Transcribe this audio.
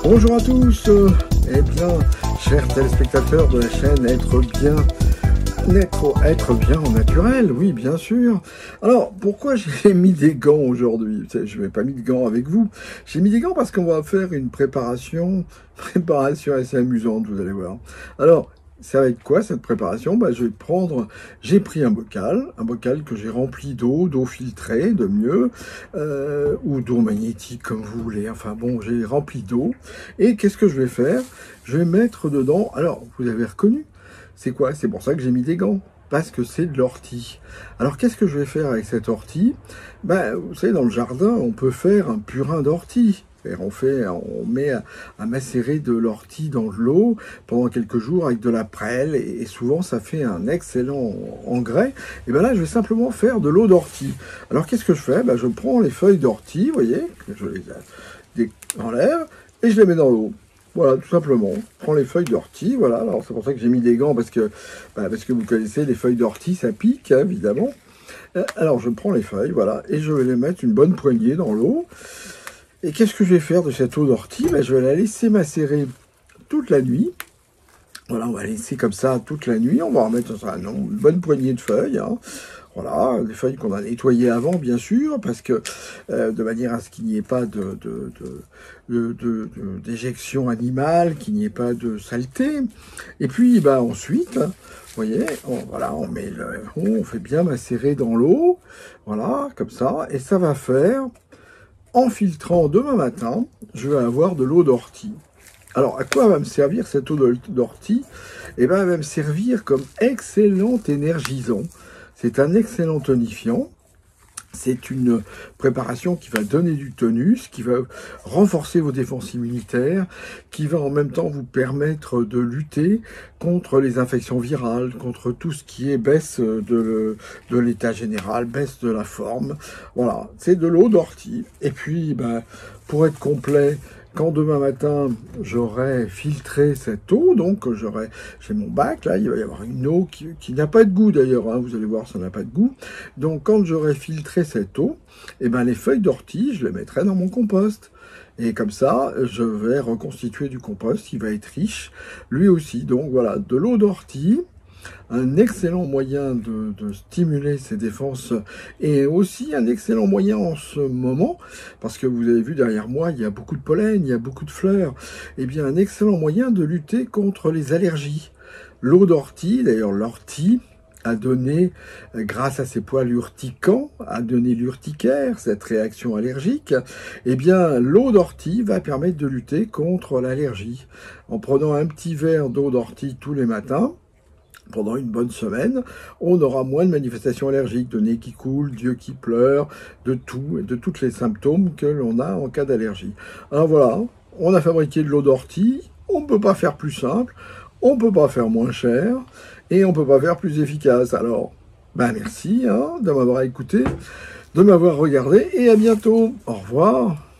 Bonjour à tous, eh bien, chers téléspectateurs de la chaîne Être bien en naturel, oui, bien sûr. Alors, pourquoi j'ai mis des gants aujourd'hui? Je n'ai pas mis de gants avec vous. J'ai mis des gants parce qu'on va faire une préparation assez amusante, vous allez voir. Alors, ça va être quoi cette préparation? J'ai pris un bocal que j'ai rempli d'eau filtrée, de mieux, ou d'eau magnétique comme vous voulez. Enfin bon, j'ai rempli d'eau. Et qu'est-ce que je vais faire? Je vais mettre dedans. Alors, vous avez reconnu? C'est quoi? C'est pour ça que j'ai mis des gants. Parce que c'est de l'ortie. Alors, qu'est-ce que je vais faire avec cette ortie? Vous savez, dans le jardin, on peut faire un purin d'ortie. On met à macérer de l'ortie dans de l'eau pendant quelques jours avec de la prêle et souvent ça fait un excellent engrais. Et bien là, je vais simplement faire de l'eau d'ortie. Alors qu'est-ce que je fais? Je prends les feuilles d'ortie, vous voyez, je les enlève et je les mets dans l'eau. Voilà, tout simplement. Je prends les feuilles d'ortie, voilà. Alors c'est pour ça que j'ai mis des gants parce que vous connaissez, les feuilles d'ortie, ça pique, hein, évidemment. Alors je prends les feuilles, voilà, et je vais les mettre une bonne poignée dans l'eau. Et qu'est-ce que je vais faire de cette eau d'ortie? Je vais la laisser macérer toute la nuit. Voilà, on va la laisser comme ça toute la nuit. On va en mettre une bonne poignée de feuilles. Hein. Voilà, des feuilles qu'on a nettoyées avant, bien sûr, parce que de manière à ce qu'il n'y ait pas d'éjection animale, qu'il n'y ait pas de saleté. Et puis, ensuite, vous voyez, on fait bien macérer dans l'eau. Voilà, comme ça. Et ça va faire... En filtrant demain matin, je vais avoir de l'eau d'ortie. Alors, à quoi va me servir cette eau d'ortie? Eh bien, elle va me servir comme excellent énergisant. C'est un excellent tonifiant. C'est une préparation qui va donner du tonus, qui va renforcer vos défenses immunitaires, qui va en même temps vous permettre de lutter contre les infections virales, contre tout ce qui est baisse de l'état général, baisse de la forme. Voilà, c'est de l'eau d'ortie. Et puis, pour être complet, quand demain matin, j'aurai filtré cette eau, donc j'ai mon bac, là, il va y avoir une eau qui n'a pas de goût d'ailleurs, hein, vous allez voir, ça n'a pas de goût. Donc quand j'aurai filtré cette eau, les feuilles d'ortie, je les mettrai dans mon compost. Et comme ça, je vais reconstituer du compost qui va être riche, lui aussi. Donc voilà, de l'eau d'ortie, un excellent moyen de stimuler ses défenses et aussi un excellent moyen en ce moment, parce que vous avez vu derrière moi, il y a beaucoup de pollen, il y a beaucoup de fleurs, et bien un excellent moyen de lutter contre les allergies. L'eau d'ortie, d'ailleurs l'ortie, a donné, grâce à ses poils urticants, a donné l'urticaire, cette réaction allergique, eh bien l'eau d'ortie va permettre de lutter contre l'allergie. En prenant un petit verre d'eau d'ortie tous les matins, pendant une bonne semaine, on aura moins de manifestations allergiques, de nez qui coule, d'yeux qui pleurent, de tout, et de tous les symptômes que l'on a en cas d'allergie. Alors voilà, on a fabriqué de l'eau d'ortie, on ne peut pas faire plus simple, on ne peut pas faire moins cher, et on ne peut pas faire plus efficace. Alors, merci de m'avoir écouté, de m'avoir regardé, et à bientôt. Au revoir.